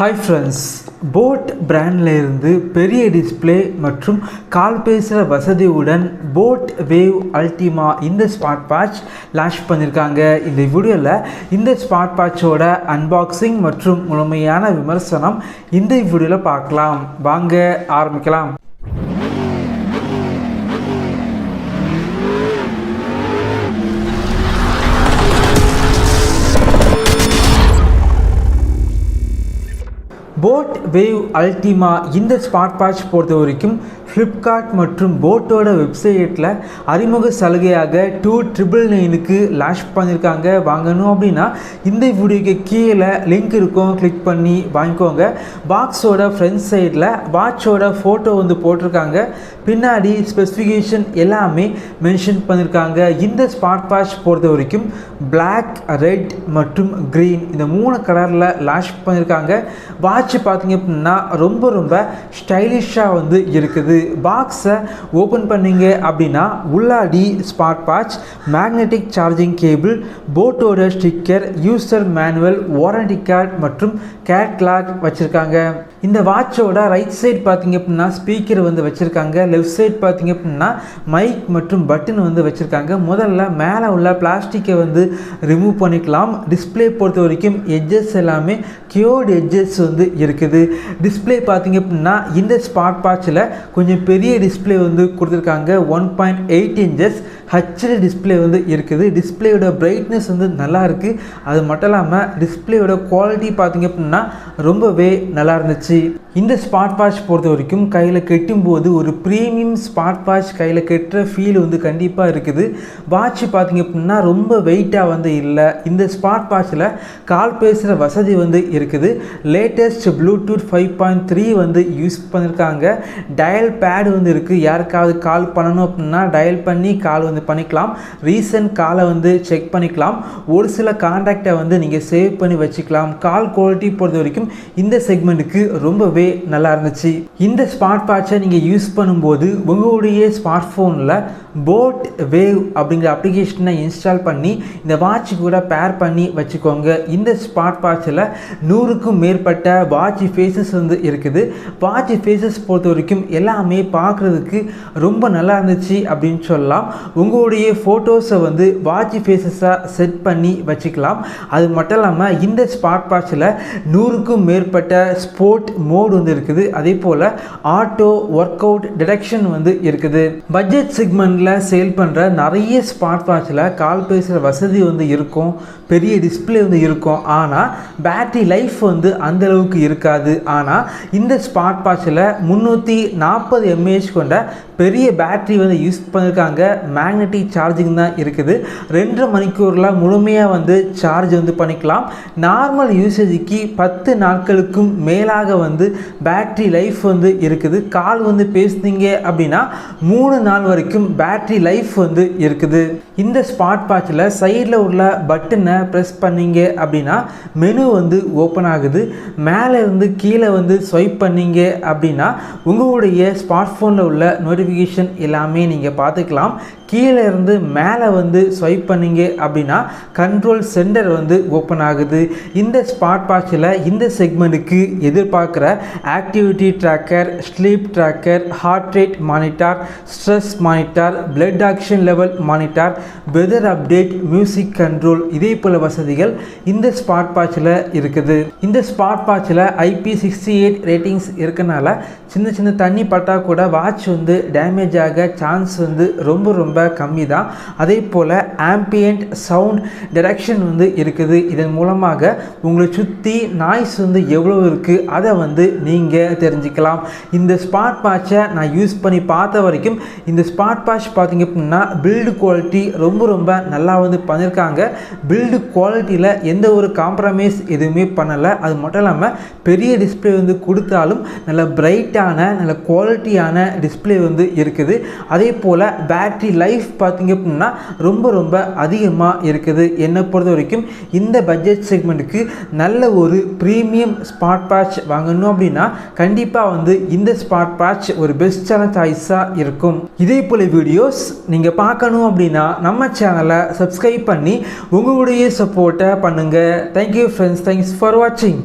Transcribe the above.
Hi friends, boAt பிராண்ட்ல இருந்து பெரிய டிஸ்ப்ளே மற்றும் கால் பேசுகிற வசதியுடன் boAt Wave Ultima இந்த ஸ்மார்ட் வாட்ச் லான்ச் பண்ணியிருக்காங்க. இந்த வீடியோவில் இந்த ஸ்மார்ட் வாட்சோட அன்பாக்சிங் மற்றும் முழுமையான விமர்சனம் இந்த வீடியோவில் பார்க்கலாம். வாங்க ஆரம்பிக்கலாம். boAt Wave Ultima இந்த ஸ்மார்ட் வாட்ச் பொறுத்த வரைக்கும் ஃப்ளிப்கார்ட் மற்றும் boAtோட வெப்சைட்டில் அறிமுக சலுகையாக 2999க்கு லான்ச் பண்ணியிருக்காங்க. வாங்கணும் அப்படின்னா இந்த வீடியோக்கு கீழே லிங்க் இருக்கும், கிளிக் பண்ணி வாங்கிக்கோங்க. பாக்ஸோட ஃப்ரண்ட் சைடில் வாட்சோட ஃபோட்டோ போட்டிருக்காங்க. பின்னாடி ஸ்பெசிஃபிகேஷன் எல்லாமே மென்ஷன் பண்ணியிருக்காங்க. இந்த ஸ்மார்ட் வாட்ச் பொறுத்த வரைக்கும் பிளாக், ரெட் மற்றும் க்ரீன் இந்த 3 கலரில் லான்ச் பண்ணியிருக்காங்க. வாட்ச் பார்த்தீங்க அப்படின்னா ரொம்ப ஸ்டைலிஷாக இருக்குது. பாக்ஸை ஓப்பன் பண்ணிங்க அப்படின்னா உள்ளாடி smart watch, magnetic charging cable, boAtோட sticker, user manual, warranty card மற்றும் கேட்லாக் வச்சுருக்காங்க. இந்த வாட்சோட ரைட் சைட் பார்த்தீங்க அப்படின்னா ஸ்பீக்கர் வச்சுருக்காங்க. லெஃப்ட் சைட் பார்த்தீங்க அப்படின்னா மைக் மற்றும் பட்டன் வச்சுருக்காங்க. முதல்ல மேலே உள்ள பிளாஸ்டிக்கை ரிமூவ் பண்ணிக்கலாம். டிஸ்பிளே பொறுத்த வரைக்கும் எட்ஜஸ் எல்லாமே கியூர்டு எட்ஜஸ் இருக்குது. டிஸ்பிளே பார்த்தீங்க அப்படின்னா இந்த ஸ்மார்ட் வாட்சில் கொஞ்சம் பெரிய டிஸ்பிளே கொடுத்துருக்காங்க. 1.8 இன்ச்சஸ் ஹெச்டி டிஸ்பிளே இருக்குது. டிஸ்பிளேயோட பிரைட்னஸ் நல்லா இருக்குது. அது மட்டும் இல்லாமல் டிஸ்பிளேயோட குவாலிட்டி பார்த்தீங்க அப்படின்னா ரொம்பவே நல்லா இருந்துச்சு. இந்த ஸ்மார்ட் வாட்ச் பொறுத்த வரைக்கும் கையில் கட்டும்போது ஒரு ப்ரீமியம் ஸ்மார்ட் வாட்ச் கையில் கட்டுற ஃபீல் கண்டிப்பாக இருக்குது. வாட்ச் பார்த்தீங்க அப்படின்னா ரொம்ப வெயிட்டாக இல்லை. இந்த ஸ்மார்ட் வாட்சில் கால் பேசுகிற வசதி இருக்குது. லேட்டஸ்ட் ப்ளூடூத் 5.3 யூஸ் பண்ணியிருக்காங்க. டயல் பேடு இருக்குது. யாருக்காவது கால் பண்ணணும் அப்படின்னா டயல் பண்ணி கால் பண்ணிக்கலாம். ரீசன்ட் காலை செக் பண்ணிக்கலாம். ஒரு சில கான்டாக்டை நீங்கள் சேவ் பண்ணி வச்சுக்கலாம். கால் குவாலிட்டி பொறுத்த வரைக்கும் இந்த செக்மெண்ட்டுக்கு ரொம்பவே நல்லா இருந்துச்சு. இந்த ஸ்மார்ட் வாட்சை நீங்கள் யூஸ் பண்ணும்போது உங்களுடைய ஸ்மார்ட் ஃபோனில் boAt Wave அப்படிங்கிற அப்ளிகேஷனை இன்ஸ்டால் பண்ணி இந்த வாட்ச் கூட பேர் பண்ணி வச்சுக்கோங்க. இந்த ஸ்மார்ட் வாட்சில் 100க்கும் மேற்பட்ட வாட்ச் ஃபேஸஸ் இருக்குது. வாட்ச் ஃபேஸஸ் பொறுத்த வரைக்கும் எல்லாமே பார்க்குறதுக்கு ரொம்ப நல்லா இருந்துச்சு அப்படின்னு சொல்லலாம். உங்களுடைய ஃபோட்டோஸை வாட்ச் ஃபேஸஸாக செட் பண்ணி வச்சுக்கலாம். அது மட்டும் இல்லாமல் இந்த ஸ்மார்ட் வாட்சில் 100க்கும் மேற்பட்ட ஸ்போர்ட் மோட் இருக்குது. அதே போல் ஆட்டோ ஒர்க் அவுட் டிடெக்ஷன் இருக்குது. பட்ஜெட் செக்மெண்ட்டில் சேல் பண்ணுற நிறைய ஸ்மார்ட் வாட்சில் கால் பேசுகிற வசதி இருக்கும், பெரிய டிஸ்பிளே இருக்கும். ஆனால் பேட்டரி லைஃப் அந்த அளவுக்கு இருக்காது. ஆனால் இந்த ஸ்மார்ட் வாட்சில் 340 mAh கொண்ட பெரிய பேட்டரி யூஸ் பண்ணியிருக்காங்க. மேக்னெட்டிக் சார்ஜிங் தான் இருக்குது. 2.5 மணிக்கூரில் முழுமையாக சார்ஜ் பண்ணிக்கலாம். நார்மல் யூசேஜுக்கு 10 நாட்களுக்கும் மேலாக பேட்டரி லைஃப் இருக்குது. கால் பேசுனீங்க அப்படின்னா 3 நாள் வரைக்கும் பேட்டரி லைஃப் இருக்குது. இந்த ஸ்மார்ட் வாட்சில் சைடில் உள்ள பட்டனை ப்ரெஸ் பண்ணீங்க அப்படின்னா மெனு ஓப்பன் ஆகுது. மேலே இருந்து கீழே ஸ்வைப் பண்ணீங்க அப்படின்னா உங்களுடைய ஸ்மார்ட் ஃபோனில் உள்ள நோட்டிஃபிகேஷன் எல்லாமே நீங்கள் பார்த்துக்கலாம். கீழே இருந்து மேலே ஸ்வைப் பண்ணீங்க அப்படின்னா கண்ட்ரோல் சென்டர் ஓப்பன் ஆகுது. இந்த ஸ்மார்ட் வாட்சில் இந்த செக்மெண்ட்டுக்கு எதிர்பார்க்குற activity tracker, sleep tracker, heart rate monitor, stress monitor, blood action level monitor, weather update, music control இதே போல வசதிகள் இந்த ஸ்மார்ட் வாட்சில் இருக்குது. இந்த ஸ்மார்ட் வாட்சில் IP68 ரேட்டிங்ஸ் இருக்கனால சின்ன தண்ணி பட்டா கூட வாட்ச் டேமேஜ் ஆக சான்ஸ் ரொம்ப கம்மி தான். அதே போல் ஆம்பியன்ட் சவுண்ட் டிடெக்ஷன் இருக்குது. இதன் மூலமாக உங்களை சுற்றி நாய்ஸ் எவ்வளோ இருக்குது அதை நீங்கள் தெரிஞ்சுக்கலாம். இந்த ஸ்மார்ட் வாட்சை நான் யூஸ் பண்ணி பார்த்த வரைக்கும் இந்த ஸ்மார்ட் வாட்ச் பார்த்தீங்க அப்படின்னா பில்டு குவாலிட்டி ரொம்ப நல்லா பண்ணியிருக்காங்க. பில்டு குவாலிட்டியில் எந்த ஒரு காம்ப்ரமைஸ் எதுவுமே பண்ணலை. அது மட்டும் இல்லாமல் பெரிய டிஸ்பிளே கொடுத்தாலும் நல்ல பிரைட்டான நல்ல குவாலிட்டியான டிஸ்பிளே இருக்குது. அதே போல் பேட்டரி லைஃப் பார்த்தீங்க அப்படின்னா ரொம்ப அதிகமாக இருக்குது. என்னை பொறுத்த வரைக்கும் இந்த பட்ஜெட் செக்மெண்ட்டுக்கு நல்ல ஒரு ப்ரீமியம் ஸ்மார்ட் வாட்ச் வாங்கணும் அப்படின்னா கண்டிப்பாக இந்த ஸ்மார்ட் வாட்ச் ஒரு பெஸ்ட்டான சாய்ஸாக இருக்கும். இதே போல் வீடியோஸ் நீங்கள் பார்க்கணும் அப்படின்னா நம்ம சேனலை சப்ஸ்கிரைப் பண்ணி உங்களுடைய சப்போர்ட்டை பண்ணுங்கள். தேங்க்யூ ஃப்ரெண்ட்ஸ், தேங்க்ஸ் ஃபார் வாட்சிங்.